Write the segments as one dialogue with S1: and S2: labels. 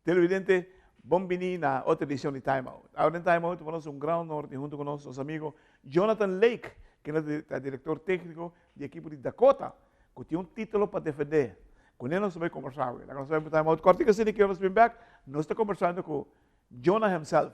S1: Televidente, bombini na otra edición de Time Out. Ahora en Time Out tenemos un gran honor de junto con nuestros amigos Jonathan Lake, que es el director técnico del equipo de Dakota, que tiene un título para defender. Con él nos vamos a conversar. La conversación de Time Out corta que se que vamos a back, nos está conversando con Jonah himself.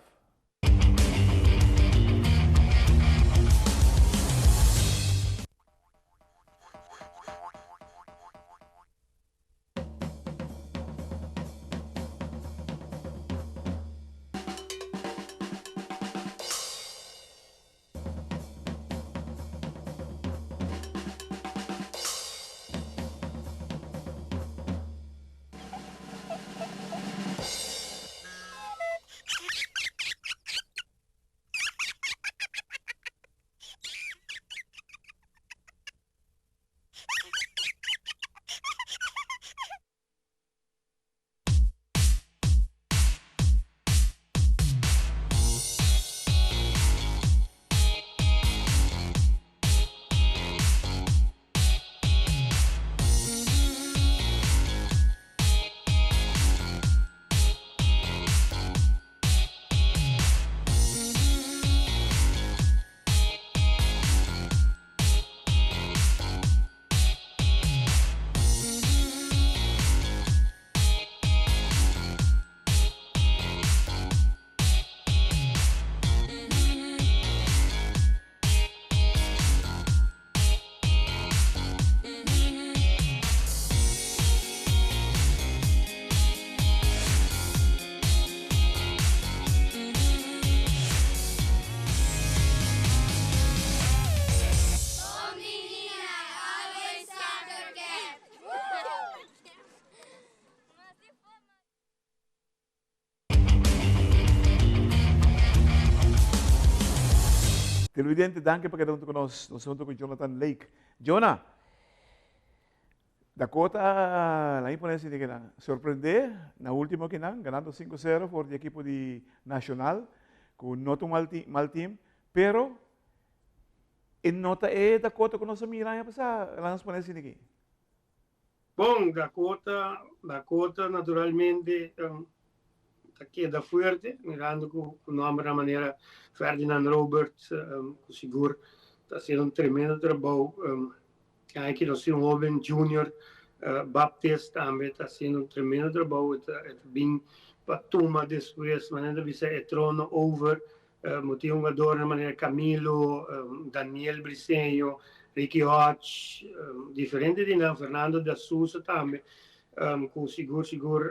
S1: Televidente, danke por quedar junto con nosotros, junto con Jonathan Lake. Jonah, Dakota, la imponencia de que sorprende, na última que ganando 5-0 por el equipo de Nacional, con no un mal team, pero en nota Dakota con nosotros mira, pasar la imponencia de que.
S2: Bom, Dakota naturalmente queda fuerte, mirando con nombre de manera Ferdinand Roberts, seguro está haciendo un tremendo trabajo. Hay que decir un joven junior, Baptiste también está haciendo un tremendo trabajo. Está bien para tomar después, manera de ser el trono over. Motivo un jugador de manera Camilo, Daniel Briceño, Ricky Hodge, diferente de Fernando da Souza também. Com seguro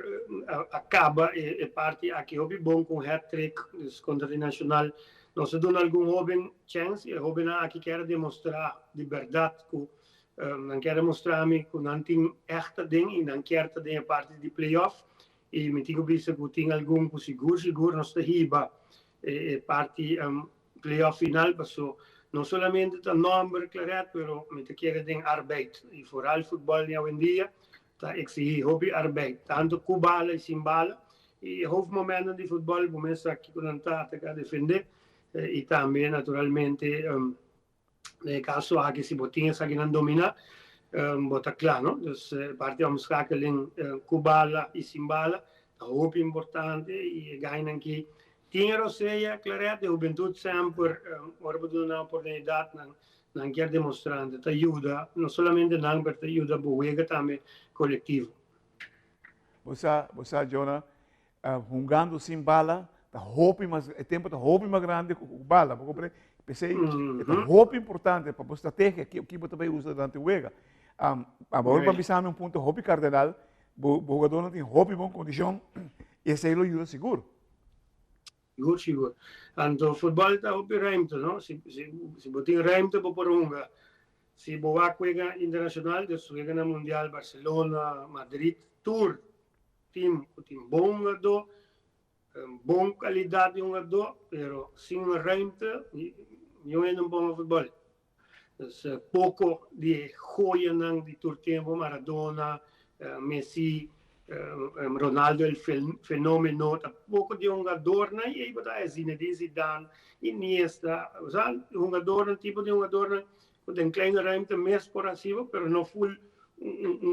S2: acaba e parte aqui hobby bom com hat-trick contra o Nacional. Nós damos algum jovem chance e jovem aqui quer demonstrar de verdade que não quer mostrar-me que não tem echte ding e não quer ter a parte de playoff e me digo bisa que tem algum com seguro nós riba e parte playoff final passou não somente o nome claro, pero me te quer ter arbeid e vooral futebol hoje em dia exige hobby arbeid, tanto com bala e sem bala. E houve momentos de futebol, começa aqui com a defender, e também, naturalmente, no caso aqui se botinha aqui não domina, bota claro, não? Então, parte vamos scakeling com bala e sem bala, é hobby importante, e ganham aqui. Tinha seja, claro, a juventude sempre, ora por uma oportunidade, não quer demonstrar, te ajuda, não somente não, mas te ajuda a boa também coletivo.
S1: Você, Jonah, jogando sem bala, o tempo está roupa mais grande com bala, porque pensei, é roupa importante para a estratégia que o equipe também usa durante o jogo. Agora, para pensar um ponto roupa cardenal, o jogador não tem roupa em boa condição, e esse aí lo ajuda seguro.
S2: Seguro. Então, o futebol está roupa ruimte, não? Se botar ruimte para por se boa juega internacional, juega na Mundial, Barcelona, Madrid, Tour, time bom jogador, bom qualidade de jogador, pero sem ruimte, não é um bom futebol. Pouco de joia de Tour tempo, Maradona, Messi, Ronaldo é o fenômeno, pouco de jogador, e aí botar Zinedine Zidane, Iniesta, jogador, tipo de jogador tem kleine ruimte mais explosivo, mas não full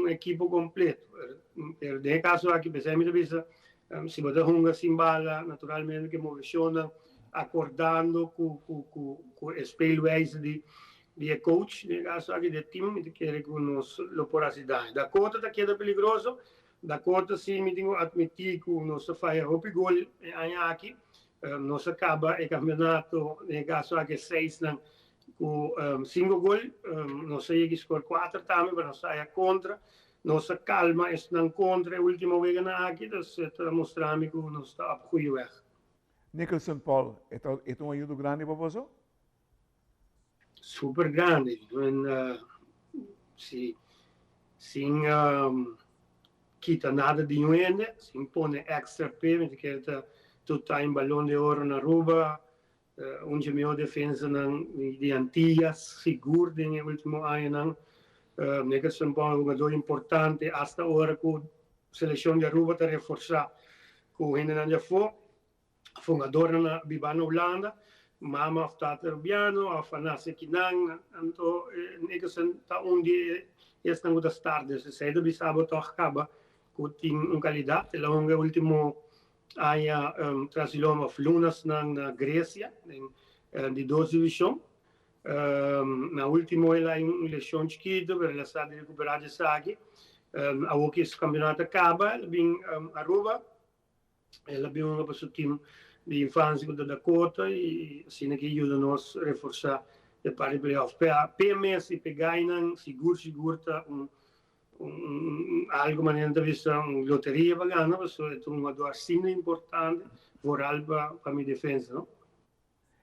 S2: equipo completo. No caso aqui, pensamos se você hunga simbala, naturalmente que moviciona acordando com o spelwijze die coach, nel caso aqui do time, que quer que nos loporacidade. Da conta da queda peligroso, da conta sim, me tenho admitir que nós faz hopi gol aqui, nós acaba o campeonato, nel caso aqui 6 com 5 gol, nós chega a score 4 também, para nós sair contra. Nossa calma é contra a última vez aqui, então mostramos que nós está a goede weg.
S1: Nicholson Paul, é um ajuda grande para você?
S2: Super grande. Sem quita nada de nuende, sem põe extra pé, que é tudo em balão de ouro na rua, onde minha defesa de Antillas, seguro no último ano. Nicholson Paul é um jogador importante, até agora com a seleção de Aruba está reforçar com o Renan foi fundador na Bibana Holanda, Mama está terbiano, a Fanase Kinang, então Nicholson está onde está no das tardes, se do bisabo toch acaba com qualidade, ela é o último aia trasiloma of Lunas na Grécia, de 12 divisão. Na última ela é uma lesão chiquita, para ela está recuperar de saque. A o que esse campeonato acaba, ela vem a Aruba, ela vem para o time de infância da Dakota e assim que ajuda nós a reforçar o par de playoff. PMS e Pegainan, seguro algo maneira de vista loteria para ganhar, mas é uma doação importante para a minha defesa, não?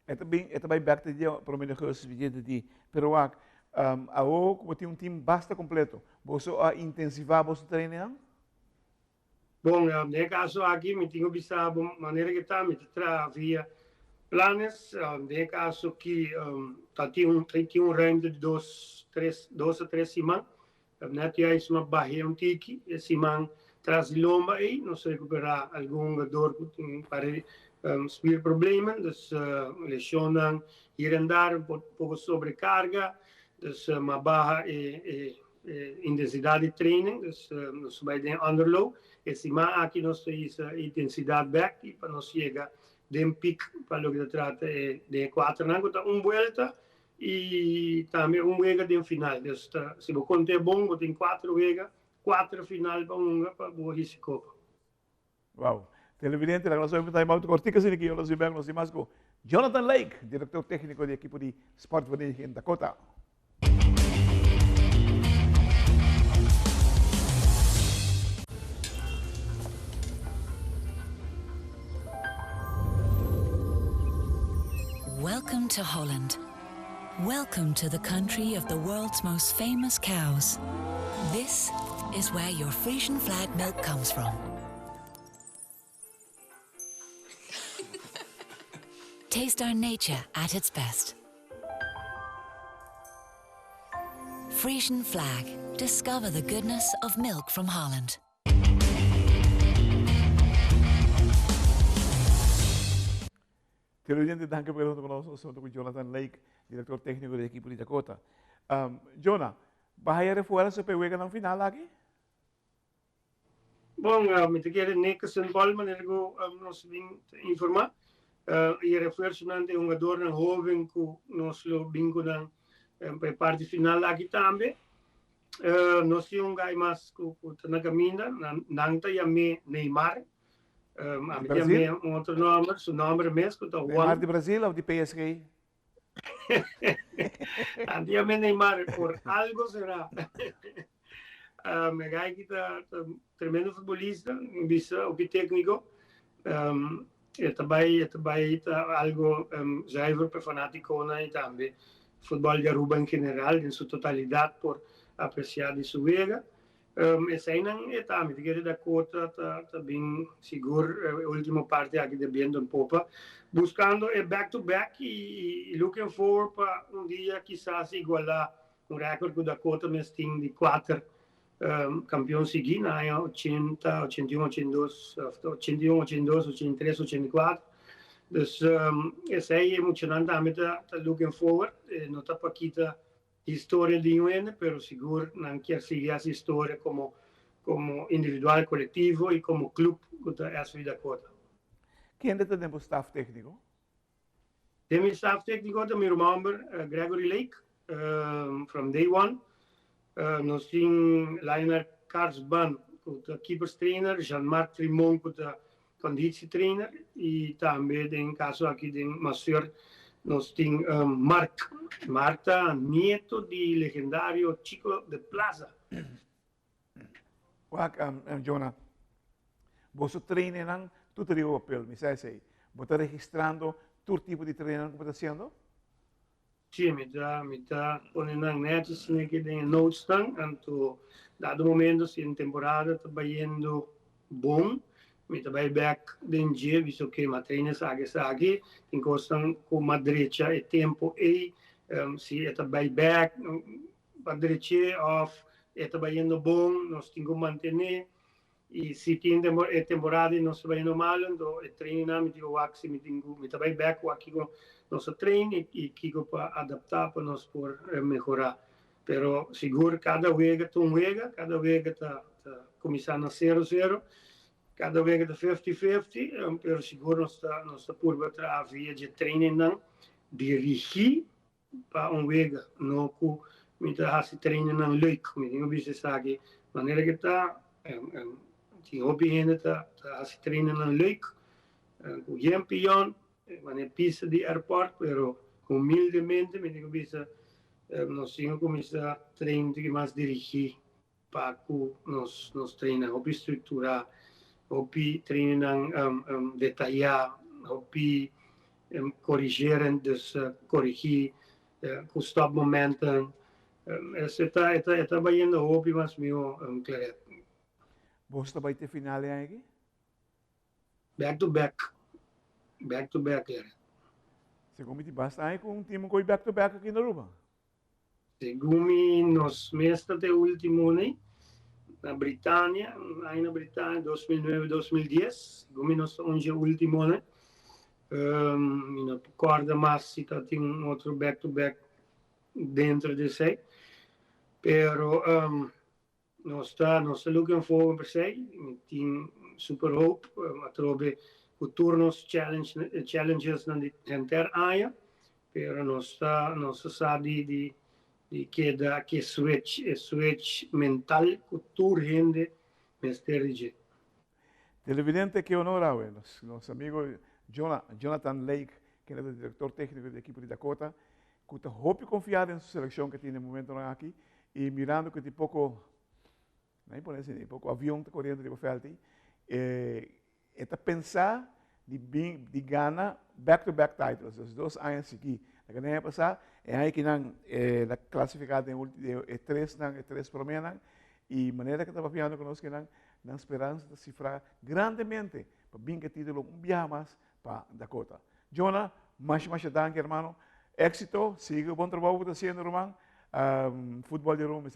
S1: É também back to dia para mim que de pero a o como tem time basta completo, você a intensivar você treino?
S2: Bom, no caso aqui me tenho visto maneira que está me via planos, no caso que tem um range de 2 a 3 semanas, net é uma barreira tiki, semana traz lomba aí, não se recuperar algum jogador para speel problemen, dus lesionan hier en daar, een pouco sobrecarga, dus uma baixa intensidade de training, dus nós vai de underload, e se mais aqui nós temos intensidade back, e para nós chegar de um pico, para o que se trata de 4 anos, volta, e também vega de final, dus se você conta bom, você tem 4 vegas, 4 final para o risco.
S1: Wow. Televidente, la relación de Mauto Cortica, sin que yo los veo los demás con Jonathan Lake, director técnico del equipo de Sport Village en Dakota.
S3: Welcome to Holland. Welcome to the country of the world's most famous cows. This is where your Frisian flag milk comes from. Taste our nature at its best. Frisian Flag. Discover the goodness of milk from Holland.
S1: Televidente, danke por estar con nosotros, con Jonathan Lake, director técnico del equipo de Dakota. Jonah, ¿vas a ir fuera se juega en final aquí?
S2: Bom, me te quero Nicholson Ballman, nos informar. E reforço é um jogador jovem que nós bingo para a parte final aqui também. Nós temos um gai mais que está na caminha, não está Neymar. A outro nome, o nome mesmo, está
S1: Neymar de Brasil ou de PSG?
S2: Antigamente Neymar, por algo será. Gai que está tremendo futebolista, vista o técnico. Também algo zuiver para fanático e também futebol de Aruba em geral, em sua totalidade, por apreciar de sua vega. Essa aí não é também, que da Dakota está bem seguro, a última parte aqui de Bento Popa, buscando back-to-back e looking forward para dia quizás igualar recorde que o Dakota mas tem de 4 campeões seguidos, 80, 81, 82, 81, 82, 83, 84. Dus essa aí é emocionante também, está looking forward, não está para quitar a história de um ano, mas seguro não quer seguir essa história como como individual, colectivo y como club de SV Dakota.
S1: ¿Quién es el staff técnico?
S2: De mi staff técnico de mi member Gregory Lake from day one. Nos zien Lionel Karsban, de keepers trainer, Jean-Marc Trimon, de conditietrainer, y también en caso aquí de Masseur, nos zien Marta, nieto del legendario Chico de Plaza.
S1: Jonah, vos trainen tu trabajo papel, me dice, vos estás registrando tu tipo de training que estás haciendo?
S2: Sim, me está poniendo netjes que de notes están, anto dado momento si en temporada está yendo bom, me está back den dia, visto que matrina sage, encostan com a derecha e tempo e si está back para derecha of está yendo bom, nós temos que manter e se tem temporada e não está yendo mal, então é treinar, me digo waxi, me está back aqui com nosso treino e Kiko para adaptar para nós por melhorar. Pero seguro cada vez cada vez está começando a 0-0, cada vez está 50-50, pero seguro nós está por a via de treino não dirigir para vega, não com me está se treino não leuk, me digo você sabe, maneira que está die hobby está se treino não leuk, com champion wanneer pista di airport, pero humildemente me digo bisa nos sigo começar a treinar que mais dirigir para que nos treina, hobby estruturar, hobby treinar detalhar, hobby corrigeren, dus corrigir com stop momenten, está bayendo hobby mas meu claret.
S1: Vos está baite finale aqui?
S2: Back to back, era.
S1: Segundo me basta aí com time com back to back aqui na Aruba.
S2: Segundo nos meses de último né, na Britânia, aí na Britânia 2009-2010, segundo nos 11 último né, não recordo mais se tem outro back to back dentro de si, pero nós está looking forward per se, tem super hope, a trobe o turnos challenges na enter aia, pero nós sabe de que switch mental cultura rende mesterige.
S1: Televidente que honora, nosso amigo Jonathan Lake, que é o diretor técnico da equipe de Dakota, que está muito confiado em sua seleção que tem no momento aqui, e mirando que tem pouco, não pode dizer, pouco avião está correndo de Felti, está pensar de ganhar back-to-back titles, os dois anos aqui. A ganhar passar é aí que não é classificado em três promenas e maneira que estava falando conosco que não esperança de cifrar grandemente para bem que título viajar mais para Dakota. Jonah, mais danke, hermano. Éxito, siga o bom trabalho que está fazendo, Roman. Futebol de Roma, é